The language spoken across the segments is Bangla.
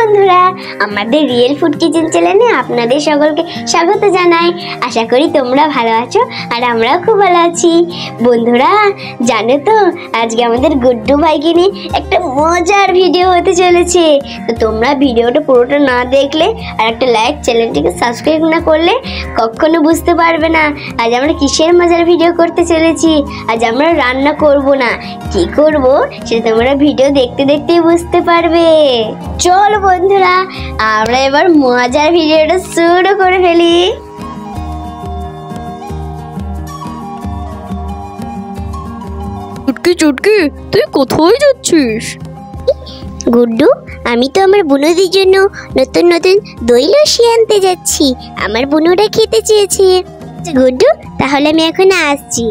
বন্ধুরা, আমাদের রিয়েল ফুড কিচেন চ্যানেলে আপনাদের সকলকে স্বাগত জানাই। আশা করি তোমরা ভালো আছো আর আমরাও খুব ভালো আছি। বন্ধুরা জানো তো, আজকে আমাদের গুড্ডু ভাইকে নিয়ে একটা মজার ভিডিও হতে চলেছে। তো তোমরা ভিডিওটা পুরোটা না দেখলে আর একটা লাইক, চ্যানেলটিকে সাবস্ক্রাইব না করলে কখনো বুঝতে পারবে না আজ আমরা কিসের মজার ভিডিও করতে চলেছি। আজ আমরা রান্না করব না, কি করব সেটা তোমরা ভিডিও দেখতে দেখতেই বুঝতে পারবে। চলো বন্ধুরা, আমরা এবার মজার ভিডিওটা শুরু করে ফেলি। চুটকি চুটকি, তুই কোথায় যাচ্ছিস? গুড্ডু, আমি তো আমার বুনুদের জন্য নতুন নতুন দই লস্যি আনতে যাচ্ছি। আমার বুনুরা খেতে চেয়েছে। গুড্ডু, তাহলে আমি এখন আসছি।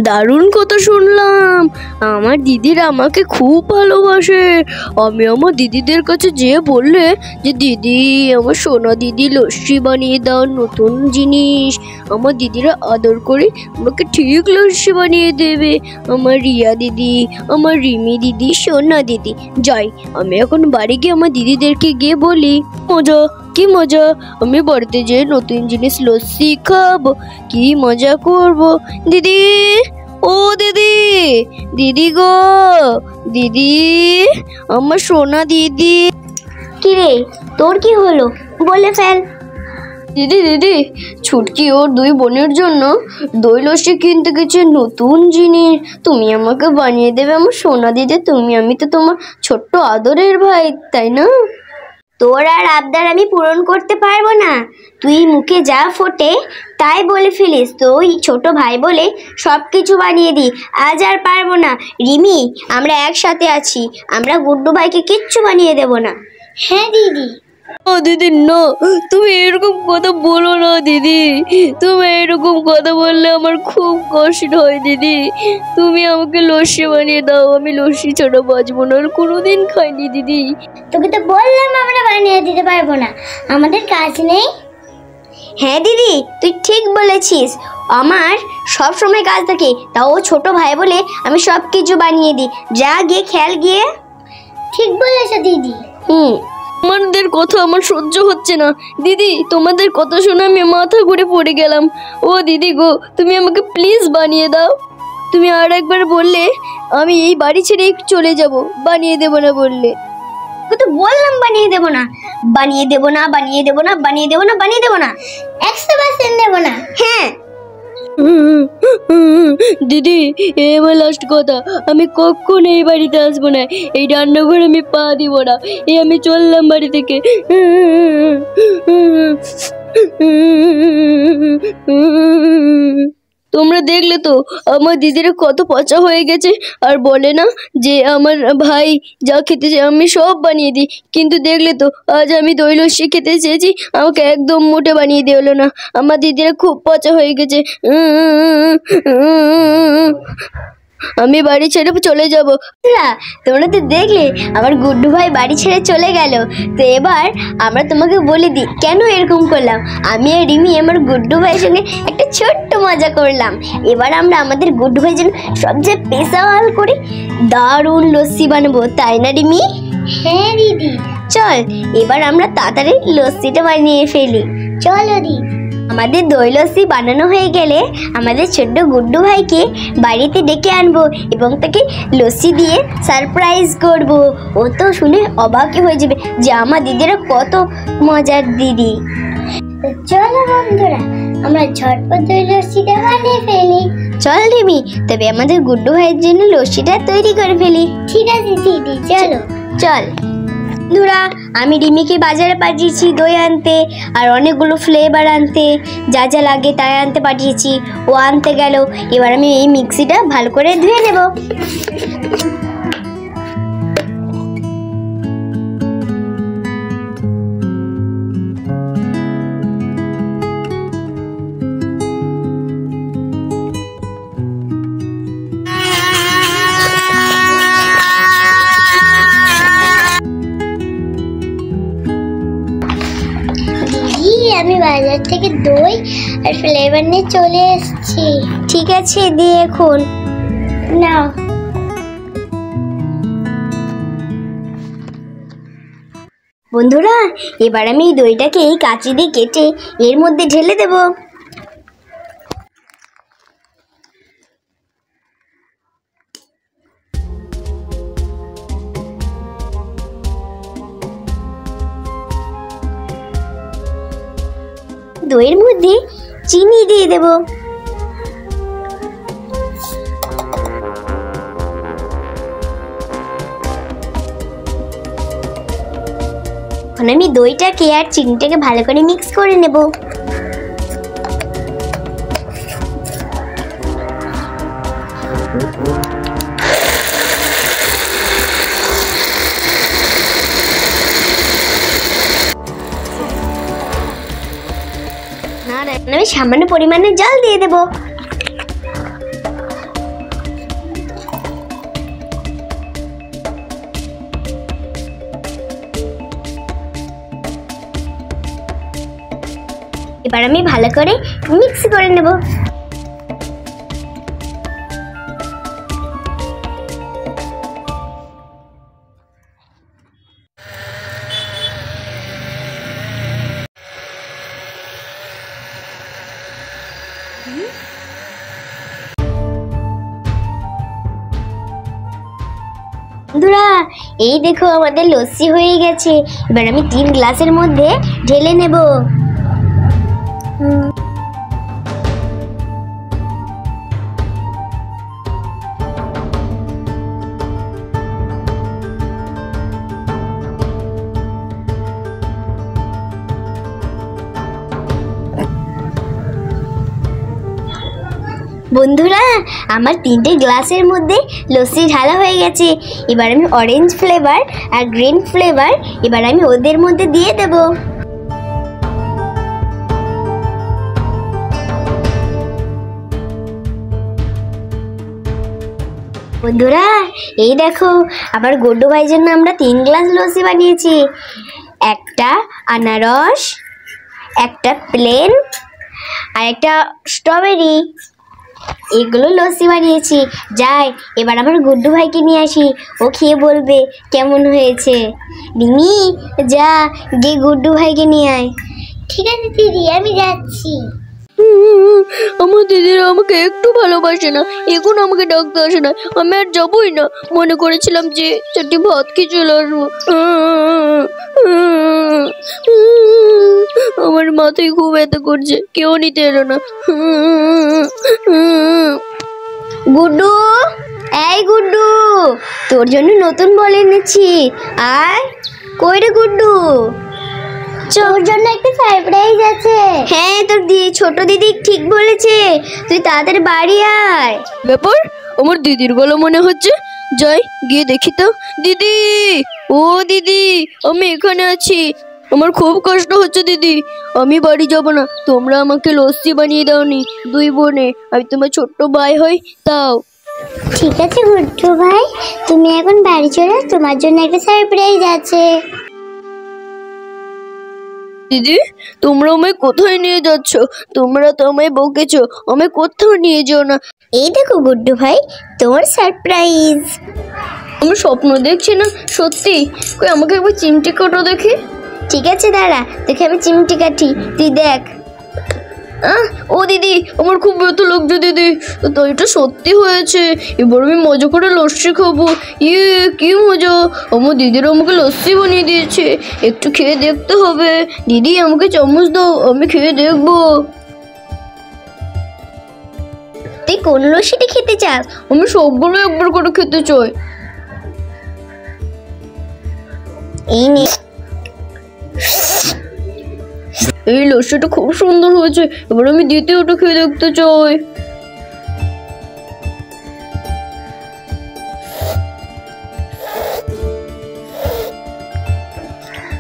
দারুণ কথা শুনলাম। আমার দিদিরা আমাকে খুব ভালোবাসে। আমি আমার দিদিদের কাছে যেয়ে বললে যে দিদি, আমার সোনা দিদি লস্যি বানিয়ে দাও, নতুন জিনিস। আমার দিদিরা আদর করে আমাকে ঠিক লস্যি বানিয়ে দেবে। আমার রিয়া দিদি, আমার রিমি দিদি, সোনা দিদি। যাই, আমি এখন বাড়ি গিয়ে আমার দিদিদেরকে গিয়ে বলি মজা, কি মজা, আমি বাড়িতে যেয়ে নতুন জিনিস লস্যি খাবো, কি মজা করব। দিদি, ও দিদি, দিদি গো, দিদি, আমার সোনা দিদি। কি রে, তোর কি হলো? বলে ফেল। দিদি দিদি, ছুটকি ওর দুই বোনের জন্য দই লস্যি কিনতে গেছে, নতুন জিনিস। তুমি আমাকে বানিয়ে দেবে আমার সোনা দিদি? আমি তো তোমার ছোট্ট আদরের ভাই, তাই না? তোর আর আবদার আমি পূরণ করতে পারবো না। তুই মুখে যা ফোটে তাই বলে ফেলিস। তুই ছোট ভাই বলে সব কিছু বানিয়ে দিই, আজ আর পারবো না। রিমি, আমরা একসাথে আছি, আমরা গুড্ডু ভাইকে কিচ্ছু বানিয়ে দেব না। হ্যাঁ দিদি। ও দিদি, না, তুমি এরকম কথা বলো না দিদি। তুমি এরকম কথা বললে আমার খুব কষ্ট হয় দিদি। তুমি আমাকে লস্যি বানিয়ে দাও, আমি লস্যি ছাড়া বাঁচবো না, আর কোনোদিন খাইনি দিদি। তোকে তো বললাম আমরা বানিয়ে দিতে পারবো না, আমাদের কাজ নেই। হ্যাঁ দিদি, তুই ঠিক বলেছিস, আমার সব সময় কাজ থাকে, তাও ছোট ভাই বলে আমি সব কিছু বানিয়ে দিই। যা গিয়ে খেয়াল গিয়ে। ঠিক বলেছো দিদি। তোমাদের কথা আমার সহ্য হচ্ছে না দিদি। তোমাদের কথা শুনে আমি মাথা ঘুরে পড়ে গেলাম। ও দিদি গো, তুমি আমাকে প্লিজ বানিয়ে দাও। তুমি আর একবার বললে আমি এই বাড়ি ছেড়ে চলে যাব, বানিয়ে দেবো না বললে। তো বললাম বানিয়ে দেবো না, বানিয়ে দেবো না, বানিয়ে দেবো না, বানিয়ে দেবো না, বানিয়ে দেবো না, 100% দেবো না। হ্যাঁ দিদি, এ আমার লাস্ট কথা, আমি কখনো এই বাড়িতে আসবো না, এই রান্নাঘরে আমি পা দিব না। আমি চললাম বাড়ি থেকে। তোমরা দেখলে তো আমার দিদিরা কত পচা হয়ে গেছে, আর বলে না যে আমার ভাই যা খেতে চায় আমি সব বানিয়ে দিই। কিন্তু দেখলে তো আজ আমি দই লস্যি খেতে চেয়েছি, আমাকে একদম মোটে বানিয়ে দেওয়ালো না। আমার দিদিরা খুব পচা হয়ে গেছে। আমি বাড়ি ছেড়ে চলে যাব। তোমরা তো দেখলে আমার গুড্ডু ভাই বাড়ি ছেড়ে চলে গেল। তো এবার আমরা তোমাকে বলে দিই কেন এরকম করলাম। আমি আর রিমি আমার গুড্ডু ভাইয়ের সঙ্গে একটা ছোট্ট মজা করলাম। এবার আমরা আমাদের গুড্ডু ভাইয়ের জন্য সবচেয়ে স্পেশাল করে দারুণ লস্যি বানাবো, তাই না রিমি? হ্যাঁ দিদি। চল এবার আমরা তাড়াতাড়ি লস্যিটা বানিয়ে ফেলি। চলো দিদি। আমাদের দই লস্যি বানানো হয়ে গেলে আমাদের ছোট্ট গুড্ডু ভাইকে বাড়িতে ডেকে আনবো এবং তাকে লস্যি দিয়ে সারপ্রাইজ করব। ও তো শুনে অবাকই হয়ে যাবে যে আমার দিদিরা কত মজার দিদি। চলো বন্ধুরা, আমরা ঝটপট দই লস্যিটা বানিয়ে ফেলি। চল রিমি, তবে আমাদের গুড্ডু ভাইয়ের জন্য লস্যিটা তৈরি করে ফেলি। ঠিক আছে দিদি, চলো। চল বন্ধুরা, আমি রিমিকে বাজারে পাঠিয়েছি দই আনতে আর অনেকগুলো ফ্লেভার আনতে, যা যা লাগে তাই আনতে পাঠিয়েছি। ও আনতে গেল। এবার আমি এই মিক্সিটা ভালো করে ধুয়ে নেব। আমি বাজার থেকে দই আর ফ্লেভার নিয়ে চলে এসেছি। ঠিক আছে, দিয়ে এখন নাও। বন্ধুরা, এবার আমি এই দইটাকে এই কাঁচি দিয়ে কেটে এর মধ্যে ঢেলে দেব। দইয়ের মধ্যে চিনি দিয়ে দেব। এখন আমি দইটাকে আর চিনিটাকে ভালো করে মিক্স করে নেব। আমি সামান্য পরিমাণে জল দিয়ে দেব। এবার আমি ভালো করে মিক্স করে নেব। বন্ধুরা, এই দেখো আমাদের লস্যি হয়ে গেছে। এবার আমি 3 গ্লাসের মধ্যে ঢেলে নেব। বন্ধুরা, আমার 3টে গ্লাসের মধ্যে লস্যি ঢালা হয়ে গেছে। এবার আমি অরেঞ্জ ফ্লেভার আর গ্রিন ফ্লেভার এবার আমি ওদের মধ্যে দিয়ে দেব। বন্ধুরা, এই দেখো আমার গুড্ডু ভাইয়ের জন্য আমরা 3 গ্লাস লস্যি বানিয়েছি। একটা আনারস, একটা প্লেন আর একটা স্ট্রবেরি, এগুলো লস্যি বানিয়েছি। যাই এবার আমার গুড্ডু ভাইকে নিয়ে আসি, ও খেয়ে বলবে কেমন হয়েছে। রিমি, যা গিয়ে গুড্ডু ভাইকে নিয়ে আয়। ঠিক আছে দিদি, আমি যাচ্ছি। আমার দিদিরা আমাকে একটু ভালোবাসে না, এখন আমাকে ডাকতে আসে না। আমি আর যাবোই না। মনে করেছিলাম যে চারটি ভাত খেয়ে চলে আসবো। আমার মাথায় খুব ব্যথা করছে, কেউ নিতে এলো না। গুড্ডু, এই গুড্ডু, তোর জন্য নতুন বল এনেছি, আয়। কই রে গুড্ডু? তোর জন্য একটা সারপ্রাইজ আছে। হ্যাঁ, তোর ছোট দিদি ঠিক বলেছে, তুই তাড়াতাড়ি বাড়ি আয়। ব্যাপার, আমার দিদির গলা মনে হচ্ছে। যাই গিয়ে দেখি তো। দিদি, ও দিদি, আমি এখানে আছি। আমার খুব কষ্ট হচ্ছে দিদি, আমি বাড়ি যাব না। তোমরা আমাকে লস্যি বানিয়ে দাওনি। 2 বোনে আমি তোমার ছোট্ট ভাই হই, তাও। ঠিক আছে গুড্ডু ভাই, তুমি এখন বাড়ি চলো, তোমার জন্য একটা সারপ্রাইজ আছে। দিদি, তোমরা আমায় কোথায় নিয়ে যাচ্ছ? তোমরা তো আমায় বকেছো, আমায় কোথাও নিয়ে যেও না। এই দেখো গুড্ডু ভাই, তোমার সারপ্রাইজ। আমি স্বপ্ন দেখছি না, সত্যি? কই আমাকে একবার চিমটি কাটো দেখি। ঠিক আছে দাঁড়া, তোকে আমি চিমটি কাটি, তুই দেখ। ও দিদি, আমার খুব ব্যথা লাগছে দিদি। তো এটা সত্যি হয়েছে। এবার আমি মজা করে লস্যি খাবো। ইয়ে, কি মজা! আমার দিদিরা আমাকে লস্যি বানিয়ে দিয়েছে, একটু খেয়ে দেখতে হবে। দিদি, আমাকে চামচ দাও, আমি খেয়ে দেখবো। তুই কোন লস্যিটা খেতে চাস? আমি সবগুলো একবার করে খেতে চাই। এই নে। এই লস্যিটা খুব সুন্দর হয়েছে, এবার আমি দ্বিতীয়টা খেয়ে দেখতে চাই।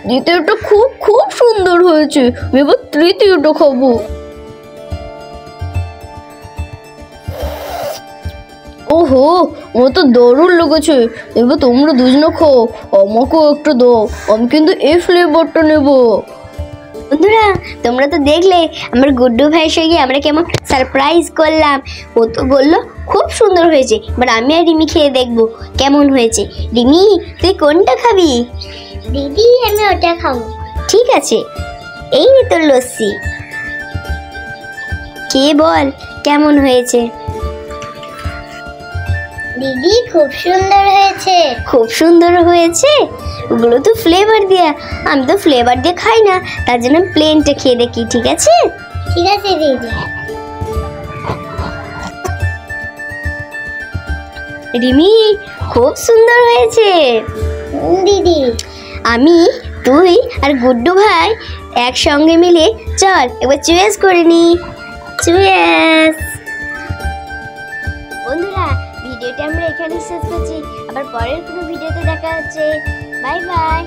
দ্বিতীয়টা খুব খুব সুন্দর হয়েছে, আমি এবার তৃতীয়টা খাবো। ওহো, আমার তো দারুণ লেগেছে। এবার তোমরা দুজনে খাও, আমাকেও একটু দাও। আমি কিন্তু এই ফ্লেভারটা নেবো। বন্ধুরা, তোমরা তো দেখলে আমার গুড্ডু ভাইয়ের সঙ্গে আমরা কেমন সারপ্রাইজ করলাম। ও তো বললো খুব সুন্দর হয়েছে, এবার আমি আর রিমি খেয়ে দেখবো কেমন হয়েছে। রিমি, তুই কোনটা খাবি? দিদি আমি ওটা খাবো। ঠিক আছে, এই নে তোর লস্যি। কে বল কেমন হয়েছে? দিদি খুব সুন্দর হয়েছে। খুব সুন্দর হয়েছে? ওগুলো তো ফ্লেভার দেয়া, আমি তো ফ্লেভার দিয়ে খাই না, তার জন্য প্লেনটা খেয়ে দেখি। ঠিক আছে? ঠিক আছে দিদি। রিমি খুব সুন্দর হয়েছে। দিদি আমি, তুই আর গুড্ডু ভাই একসঙ্গে মিলে চল একবার চুয়েস করে নি। চুয়েস। বন্ধুরা, ভিডিওটা আমরা এখানেই শেষ করছি, আবার পরের কোনো ভিডিওতে দেখা হচ্ছে। Bye bye.